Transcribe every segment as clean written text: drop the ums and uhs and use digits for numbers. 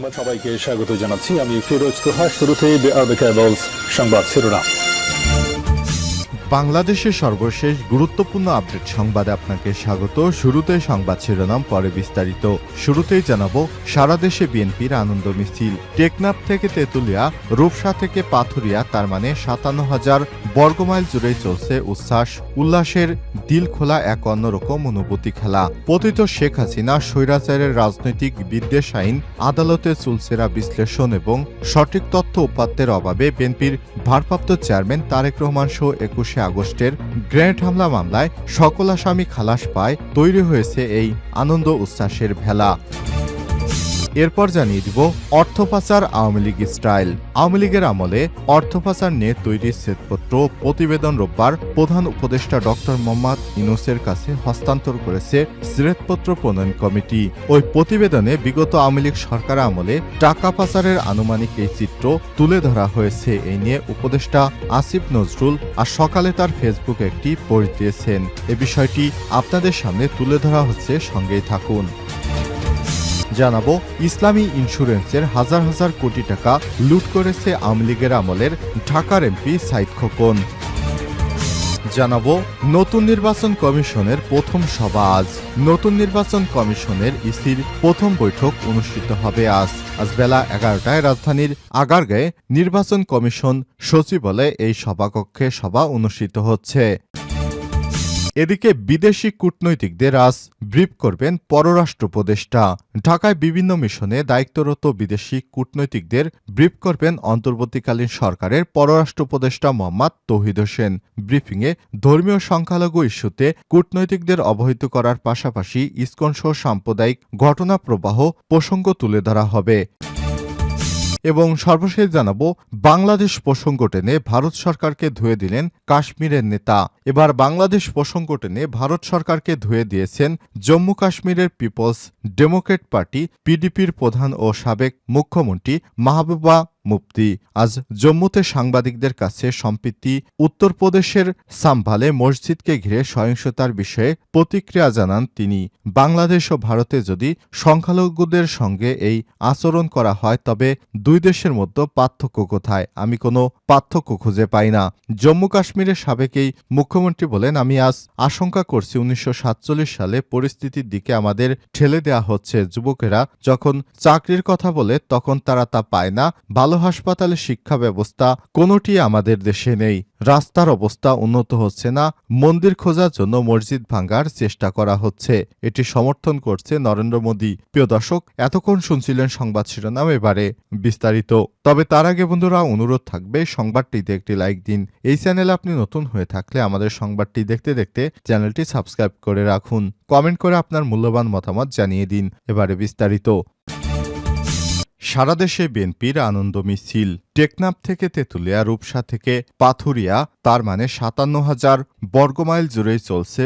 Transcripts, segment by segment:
সংবাদ সবাইকে স্বাগত জানাচ্ছি। আমি ফিরোজ তোহা। শুরুতেই সংবাদ শিরোনাম। বাংলাদেশের সর্বশেষ গুরুত্বপূর্ণ আপডেট সংবাদে আপনাকে স্বাগত। শুরুতে সংবাদ শিরোনাম, পরে বিস্তারিত। শুরুতেই জানাবো, সারা দেশে বিএনপির আনন্দ মিছিল। টেকনাফ থেকে তেঁতুলিয়া, রূপসা থেকে পাথুরিয়া, তার মানে ৫৭,০০০ বর্গমাইল জুড়েই চলছে উল্লাসের দিল খোলা এক অন্যরকম অনুভূতি খেলা। পতিত শেখ হাসিনা স্বৈরাচারের রাজনৈতিক বিদ্বেষ আইন, আদালতে চুলচেরা বিশ্লেষণ এবং সঠিক তথ্য উপাত্তের অভাবে বিএনপির ভারপ্রাপ্ত চেয়ারম্যান তারেক রহমান সহ ২১ আগস্টের গ্রেনেড হামলা মামলায় সকল আসামি খালাস পায় তৈরি হয়েছে এই আনন্দ উচ্ছ্বাসের ভেলা। এরপর জানিয়ে দিব, অর্থ পাচার আওয়ামী লীগ স্টাইল। আওয়ামী লীগের আমলে অর্থ পাচার নিয়ে তৈরি শ্বেতপত্র প্রতিবেদন রোববার প্রধান উপদেষ্টা ডক্টর মোহাম্মদ ইউনূসের কাছে হস্তান্তর করেছে শ্বেতপত্র প্রণয়ন কমিটি। ওই প্রতিবেদনে বিগত আওয়ামী লীগ সরকার আমলে টাকা পাচারের আনুমানিক এই চিত্র তুলে ধরা হয়েছে। এই নিয়ে উপদেষ্টা আসিফ নজরুল আজ সকালে তার ফেসবুকে একটি পোস্ট দিয়েছেন। এ বিষয়টি আপনাদের সামনে তুলে ধরা হচ্ছে, সঙ্গেই থাকুন। জানাবো, ইসলামী ইন্স্যুরেন্সের হাজার হাজার কোটি টাকা লুট করেছে আওয়ামী লীগের আমলের ঢাকার এমপি সাইদ খোকন। জানাবো, নতুন নির্বাচন কমিশনের প্রথম সভা আজ। নতুন নির্বাচন কমিশনের ইসির প্রথম বৈঠক অনুষ্ঠিত হবে আজ বেলা ১১টায় রাজধানীর আগারগাঁয়ে নির্বাচন কমিশন সচিবালয়ে এই সভাকক্ষে সভা অনুষ্ঠিত হচ্ছে। এদিকে বিদেশি কূটনৈতিকদের আজ ব্রিফ করবেন পররাষ্ট্র উপদেষ্টা। ঢাকায় বিভিন্ন মিশনে দায়িত্বরত বিদেশি কূটনৈতিকদের ব্রিফ করবেন অন্তর্বর্তীকালীন সরকারের পররাষ্ট্র উপদেষ্টা মোহাম্মদ তৌহিদ হোসেন। ব্রিফিংয়ে ধর্মীয় সংখ্যালঘু ইস্যুতে কূটনৈতিকদের অবহিত করার পাশাপাশি ইসকনসহ সাম্প্রদায়িক ঘটনা প্রবাহ প্রসঙ্গ তুলে ধরা হবে। এবং সর্বশেষ জানাবো, বাংলাদেশ প্রসঙ্গ টেনে ভারত সরকারকে ধুয়ে দিলেন কাশ্মীরের নেতা। এবার বাংলাদেশ প্রসঙ্গ টেনে ভারত সরকারকে ধুয়ে দিয়েছেন জম্মু কাশ্মীরের পিপলস ডেমোক্রেট পার্টি পিডিপির প্রধান ও সাবেক মুখ্যমন্ত্রী মাহবুবা মুফতি। আজ জম্মুতে সাংবাদিকদের কাছে সম্প্রতি উত্তরপ্রদেশের সাম্ভালে মসজিদকে ঘিরে সহিংসতার বিষয়ে প্রতিক্রিয়া জানান তিনি। বাংলাদেশ ও ভারতে যদি সংখ্যালঘুদের সঙ্গে এই আচরণ করা হয় তবে দুই দেশের মধ্যে পার্থক্য কোথায়? আমি কোনো পার্থক্য খুঁজে পাই না। জম্মু কাশ্মীরের সাবেক এই মুখ্যমন্ত্রী বলেন, আমি আজ আশঙ্কা করছি ১৯৪৭ সালে পরিস্থিতির দিকে আমাদের ঠেলে দেয়া হচ্ছে। যুবকেরা যখন চাকরির কথা বলে তখন তারা তা পায় না। ভালো হাসপাতালে, শিক্ষা ব্যবস্থা কোনোটি আমাদের দেশে নেই। রাস্তার অবস্থা উন্নত হচ্ছে না। মন্দির খোঁজার জন্য মসজিদ ভাঙার চেষ্টা করা হচ্ছে। এটি সমর্থন করছে নরেন্দ্র মোদী। প্রিয় দর্শক, এতক্ষণ শুনছিলেন সংবাদ শিরোনাম, এবারে বিস্তারিত। তবে তার আগে বন্ধুরা, অনুরোধ থাকবে সংবাদটিতে একটি লাইক দিন। এই চ্যানেলে আপনি নতুন হয়ে থাকলে আমাদের সংবাদটি দেখতে দেখতে চ্যানেলটি সাবস্ক্রাইব করে রাখুন। কমেন্ট করে আপনার মূল্যবান মতামত জানিয়ে দিন। এবারে বিস্তারিত। সারা দেশে বিএনপির আনন্দ মিছিল। টেকনাফ থেকে তেঁতুলিয়া, রূপসা থেকে পাথুরিয়া, তার মানে ৫৭,০০০ বর্গমাইল জুড়েই চলছে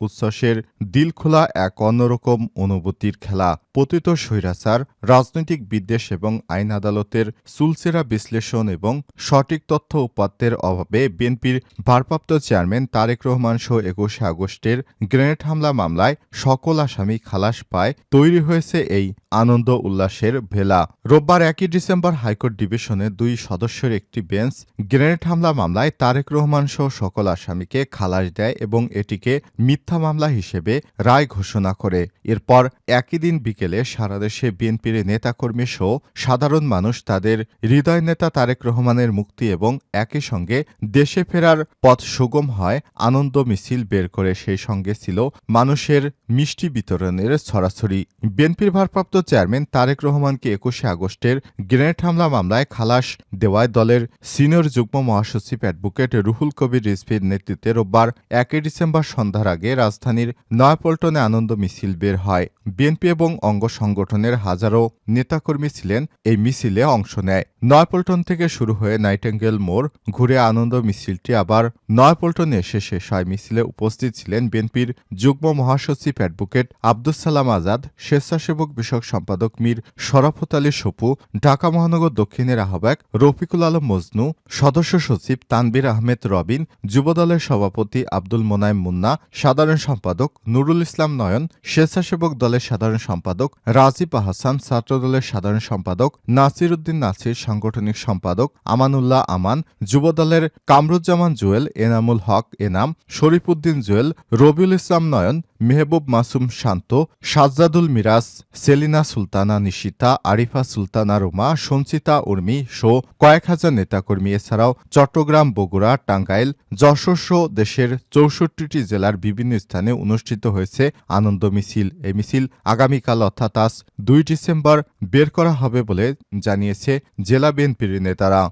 উচ্ছ্বাসের দিল খোলা এক অন্যরকম অনুভূতির খেলা। পতিত স্বৈরাচার, রাজনৈতিক বিদ্বেষ এবং আইন আদালতের চুলচেরা বিশ্লেষণ এবং সঠিক তথ্য উপাত্তের অভাবে বিএনপির ভারপ্রাপ্ত চেয়ারম্যান তারেক রহমান সহ ২১ আগস্টের গ্রেনেড হামলা মামলায় সকল আসামি খালাস পায় তৈরি হয়েছে এই আনন্দ উল্লাসের ভেলা। রোববার ১ ডিসেম্বর হাইকোর্ট ডিভিশনের ২ সদস্যের একটি বেঞ্চ গ্রেনেড হামলা মামলায় তারেক রহমান সহ সকল আসামিকে খালাস দেয় এবং এটিকে মিথ্যা মামলা হিসেবে রায় ঘোষণা করে। এরপর একই দিন বিকেলে সারা দেশে বিএনপির নেতাকর্মী সহ সাধারণ মানুষ তাদের হৃদয় নেতা তারেক রহমানের মুক্তি এবং একই সঙ্গে দেশে ফেরার পথ সুগম হয় আনন্দ মিছিল বের করে। সেই সঙ্গে ছিল মানুষের মিষ্টি বিতরণের ছড়াছড়ি। বিএনপির ভারপ্রাপ্ত চেয়ারম্যান তারেক রহমানকে ২১ আগস্টের গ্রেনেড হামলা মামলায় খালাস দেওয়ায় দলের সিনিয়র যুগ্ম মহাসচিব অ্যাডভোকেট রুহুল কবির রিজভীর নেতৃত্বে রোববার ১ ডিসেম্বর সন্ধ্যার আগে রাজধানীর নয়াপল্টনে আনন্দ মিছিল বের হয়। বিএনপি এবং অঙ্গ সংগঠনের হাজারো নেতাকর্মী ছিলেন এই মিছিলে অংশ নেয়। নয়াপল্টন থেকে শুরু হয়ে নাইটেঙ্গেল মোড় ঘুরে আনন্দ মিছিলটি আবার নয়াপল্টনে এসে শেষ হয়। মিছিলে উপস্থিত ছিলেন বিএনপির যুগ্ম মহাসচিব অ্যাডভোকেট আব্দুস সালাম আজাদ, স্বেচ্ছাসেবক বিষয়ক সম্পাদক মীর শরাফত আলী সপু, ঢাকা মহানগর দক্ষিণের আহ্বায়ক রফিকুল আলম মজনু, সদস্য সচিব তানবির আহমেদ রবিন, যুবদলের সভাপতি আব্দুল মোনায়েম মুন্না, সাধারণ সম্পাদক নুরুল ইসলাম নয়ন, স্বেচ্ছাসেবক দলের সাধারণ সম্পাদক রাজীব আহসান, ছাত্রদলের সাধারণ সম্পাদক নাসির উদ্দিন নাসির, সাংগঠনিক সম্পাদক আমানুল্লাহ আমান, যুবদলের কামরুজ্জামান জুয়েল, এনামুল হক এনাম, শরীফউদ্দিন জুয়েল, রবিউল ইসলাম নয়ন, মেহবুব মাসুম শান্ত, সাজ্জাদুল মিরাজ, সেলিনা সুলতানা নিশিতা, আরিফা সুলতানা রুমা, সঞ্চিতা উর্মি সহ কয়েক হাজার নেতাকর্মী এছাড়াও চট্টগ্রাম, বগুড়া, টাঙ্গাইল, যশোর সহ দেশের ৬৪টি জেলার বিভিন্ন স্থানে অনুষ্ঠিত হয়েছে আনন্দ মিছিল। এই মিছিল আগামীকাল অর্থাৎ আজ ২ ডিসেম্বর বের করা হবে বলে জানিয়েছে জেলা বিএনপির নেতারা।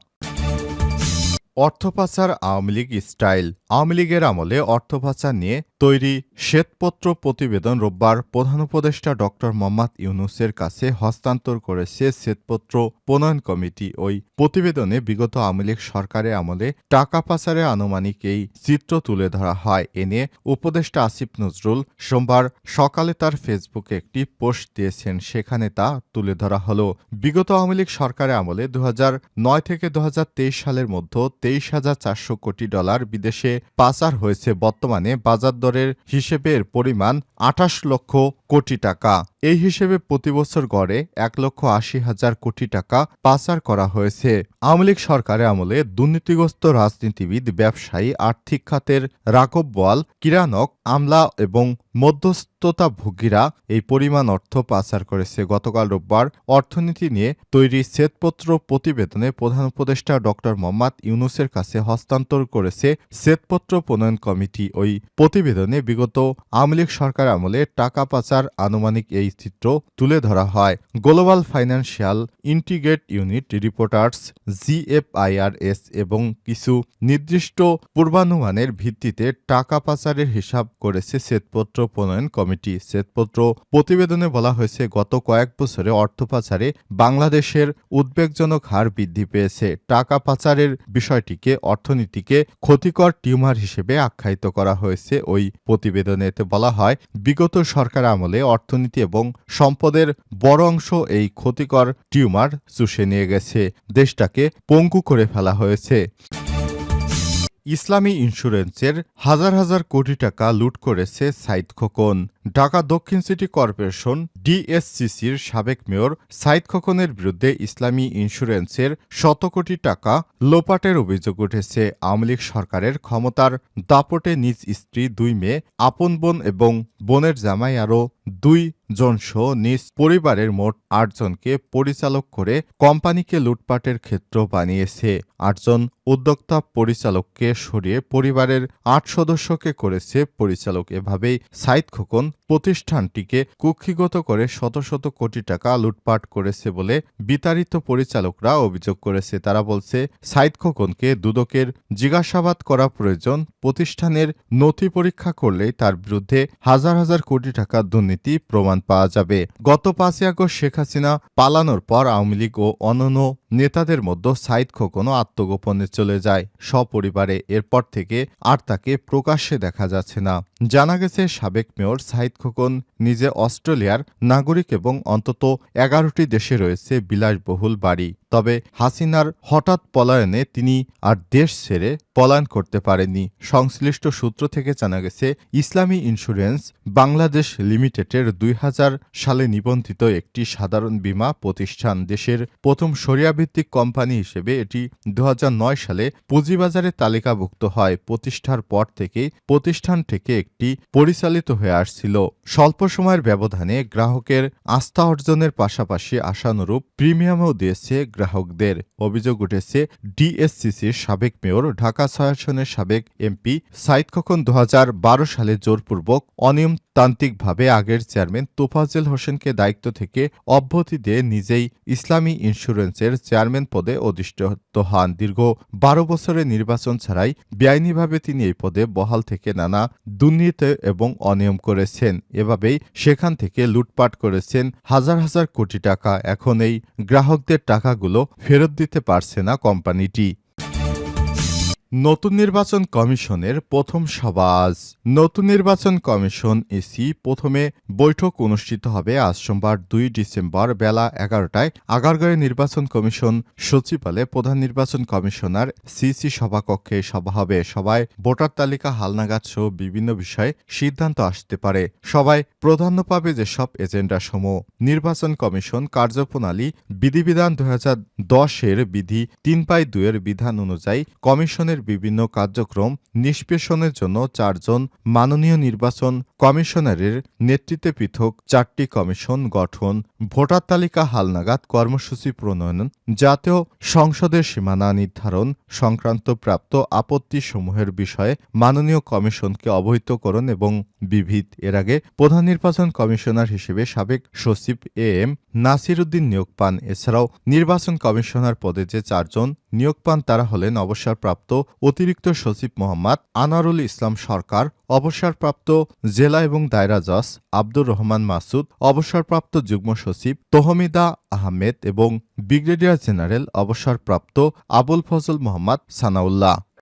অর্থ পাচার আওয়ামী লীগ স্টাইল। আওয়ামী লীগের আমলে অর্থ পাচার নিয়ে তৈরি শ্বেতপত্র প্রতিবেদন রোববার প্রধান উপদেষ্টা ড মোহাম্মদ ইউনূসের কাছে হস্তান্তর করেছে শ্বেতপত্র প্রণয়ন কমিটি। ওই প্রতিবেদনে বিগত আওয়ামী লীগ সরকারের আমলে টাকা পাচারের আনুমানিক এই চিত্র তুলে ধরা হয়। এ নিয়ে উপদেষ্টা আসিফ নজরুল সোমবার সকালে তার ফেসবুকে একটি পোস্ট দিয়েছেন। সেখানে তা তুলে ধরা হল। বিগত আওয়ামী লীগ সরকারের আমলে ২০০৯ থেকে ২০২৩ সালের মধ্যে ২৩,৪০০ কোটি ডলার বিদেশে পাচার হয়েছে। বর্তমানে বাজার দরের হিসেবে এর পরিমাণ ২৮ লক্ষ কোটি টাকা। এই হিসেবে প্রতিবছর গড়ে ১,৮০,০০০ কোটি টাকা পাচার করা হয়েছে। আওয়ামী লীগ সরকারের আমলে দুর্নীতিগ্রস্ত রাজনীতিবিদ, ব্যবসায়ী, আর্থিক খাতের রাঘব বোয়াল, কিরানক, আমলা এবং মধ্যস্থতাভোগীরা এই পরিমাণ অর্থ পাচার করেছে। গতকাল রোববার অর্থনীতি নিয়ে তৈরি শ্বেতপত্র প্রতিবেদনে প্রধান উপদেষ্টা ড মোহাম্মদ ইউনূসের কাছে হস্তান্তর করেছে শ্বেতপত্র প্রণয়ন কমিটি। ওই প্রতিবেদনে বিগত আওয়ামী লীগ সরকার আমলে টাকা পাচার আনুমানিক এই চিত্র তুলে ধরা হয়। Global financial integrate unit, reporters, GFIRS এবং কিছু নির্দিষ্ট পূর্বানুমানের ভিত্তিতে টাকা পাচারের হিসাব করেছে শ্বেতপত্র প্রণয়ন কমিটি। শ্বেতপত্র প্রতিবেদনে বলা হয়েছে, গত কয়েক বছরে অর্থ পাচারে বাংলাদেশের উদ্বেগজনক হার বৃদ্ধি পেয়েছে। টাকা পাচারের বিষয়টিকে অর্থনীতিকে ক্ষতিকর টিউমার হিসেবে আখ্যায়িত করা হয়েছে। ওই প্রতিবেদনে এতে বলা হয়, বিগত সরকার আমলে অর্থনীতি এবং সম্পদের বড় অংশ এই ক্ষতিকর টিউমার চুষে নিয়ে গেছে। দেশটাকে পঙ্গু করে ফেলা হয়েছে। ইসলামী ইন্স্যুরেন্সের হাজার হাজার কোটি টাকা লুট করেছে সাইদ খোকন। ঢাকা দক্ষিণ সিটি কর্পোরেশন ডিএসসিসির সাবেক মেয়র সাইদ খোকনের বিরুদ্ধে ইসলামী ইন্স্যুরেন্সের শত কোটি টাকা লোপাটের অভিযোগ উঠেছে। আওয়ামী লীগ সরকারের ক্ষমতার দাপটে নিজ স্ত্রী, ২ মেয়ে, আপন বোন এবং বোনের জামাই আরও ২ জনসহ নিজ পরিবারের মোট ৮ জনকে পরিচালক করে কোম্পানিকে লুটপাটের ক্ষেত্র বানিয়েছে। ৮ জন উদ্যোক্তা পরিচালককে সরিয়ে পরিবারের ৮ সদস্যকে করেছে পরিচালক। এভাবেই সাইদ খোকন প্রতিষ্ঠানটিকে কুক্ষিগত করে শত শত কোটি টাকা লুটপাট করেছে বলে বিতাড়িত পরিচালকরা অভিযোগ করেছে। তারা বলছে, সাইদ খোকনকে দুদকের জিজ্ঞাসাবাদ করা প্রয়োজন। প্রতিষ্ঠানের নথি পরীক্ষা করলেই তার বিরুদ্ধে হাজার হাজার কোটি টাকার দুর্নীতি প্রমাণ পাওয়া যাবে। গত ৫ই আগস্ট শেখ হাসিনা পালানোর পর আওয়ামী লীগ ও অন্যান্য নেতাদের মধ্যে সাইদ খোকনও আত্মগোপনে চলে যায় সপরিবারে। এরপর থেকে আর তাকে প্রকাশ্যে দেখা যাচ্ছে না। জানা গেছে, সাবেক মেয়র সাইদ খোকন নিজে অস্ট্রেলিয়ার নাগরিক এবং অন্তত ১১টি দেশে রয়েছে বিলাসবহুল বাড়ি। তবে হাসিনার হঠাৎ পলায়নে তিনি আর দেশ ছেড়ে পলায়ন করতে পারেননি। সংশ্লিষ্ট সূত্র থেকে জানা গেছে, ইসলামী ইন্স্যুরেন্স বাংলাদেশ লিমিটেডের ২০০০ সালে নিবন্ধিত একটি সাধারণ বীমা প্রতিষ্ঠান। দেশের প্রথম শরিয়াভিত্তিক কোম্পানি হিসেবে এটি ২০০৯ সালে পুঁজিবাজারে তালিকাভুক্ত হয়। প্রতিষ্ঠার পর থেকে প্রতিষ্ঠানটিকে একটি পরিচালিত হয়ে আসছিল। স্বল্প সময়ের ব্যবধানে গ্রাহকের আস্থা অর্জনের পাশাপাশি আশানুরূপ প্রিমিয়ামও দিয়েছে গ্রাহকদের। অভিযোগ উঠেছে, ডিএসসিসির সাবেক মেয়র, ঢাকা ৬ আসনের সাবেক এমপি সাইদ খোকন ২০১২ সালে জোরপূর্বক অনিয়মতান্ত্রিকভাবে আগের চেয়ারম্যান তোফাজ্জল হোসেনকে দায়িত্ব থেকে অব্যাহতি দিয়ে নিজেই ইসলামী ইন্স্যুরেন্সের চেয়ারম্যান পদে অধিষ্ঠিত হন। দীর্ঘ ১২ বছরের নির্বাচন ছাড়াই বেআইনিভাবে তিনি এই পদে বহাল থেকে নানা দুর্নীতি এবং অনিয়ম করেছেন। এভাবেই সেখান থেকে লুটপাট করেছেন হাজার হাজার কোটি টাকা। এখন এই গ্রাহকদের টাকাগুলো অর্থগুলো ফেরত দিতে পারছে না কোম্পানিটি। নতুন নির্বাচন কমিশনের প্রথম সভা আজ। নতুন নির্বাচন কমিশন ইসি প্রথমে বৈঠক অনুষ্ঠিত হবে আজ সোমবার 2 ডিসেম্বর বেলা 11টায় আগারগাঁওয়ে নির্বাচন কমিশন সচিবালয়ে প্রধান নির্বাচন কমিশনার সিসি সভাকক্ষে সভা হবে। সভায় ভোটার তালিকা হালনাগাদ সহ বিভিন্ন বিষয়ে সিদ্ধান্ত আসতে পারে। সভায় প্রাধান্য পাবে যেসব এজেন্ডা সমূহ নির্বাচন কমিশন কার্যপ্রণালী বিধিবিধান 2010-এর বিধি 3/2-এর বিধান অনুযায়ী কমিশনের বিভিন্ন কার্যক্রম নিষ্পেষণের জন্য 4 জন মাননীয় নির্বাচন কমিশনারের নেতৃত্বে পৃথক 4টি কমিশন গঠন, ভোটার তালিকা হালনাগাদ কর্মসূচি প্রণয়ন, জাতীয় সংসদের সীমানা নির্ধারণ সংক্রান্ত প্রাপ্ত আপত্তিসমূহের বিষয়ে মাননীয় কমিশনকে অবহিতকরণ এবং বিবিধ। এর আগে প্রধান নির্বাচন কমিশনার হিসেবে সাবেক সচিব AM নাসির উদ্দিন নিয়োগ পান। এছাড়াও নির্বাচন কমিশনার পদে যে 4 জন নিয়োগ পান তারা হলেন অবসরপ্রাপ্ত অতিরিক্ত সচিব মোহাম্মদ আনোয়ারুল ইসলাম সরকার, অবসরপ্রাপ্ত জেলা এবং দায়রা জজ আব্দুর রহমান মাসুদ, অবসরপ্রাপ্ত যুগ্ম সচিব তহমিদা আহমেদ এবং ব্রিগেডিয়ার জেনারেল অবসরপ্রাপ্ত আবুল ফজল মোহাম্মদ সানাউল্লাহ।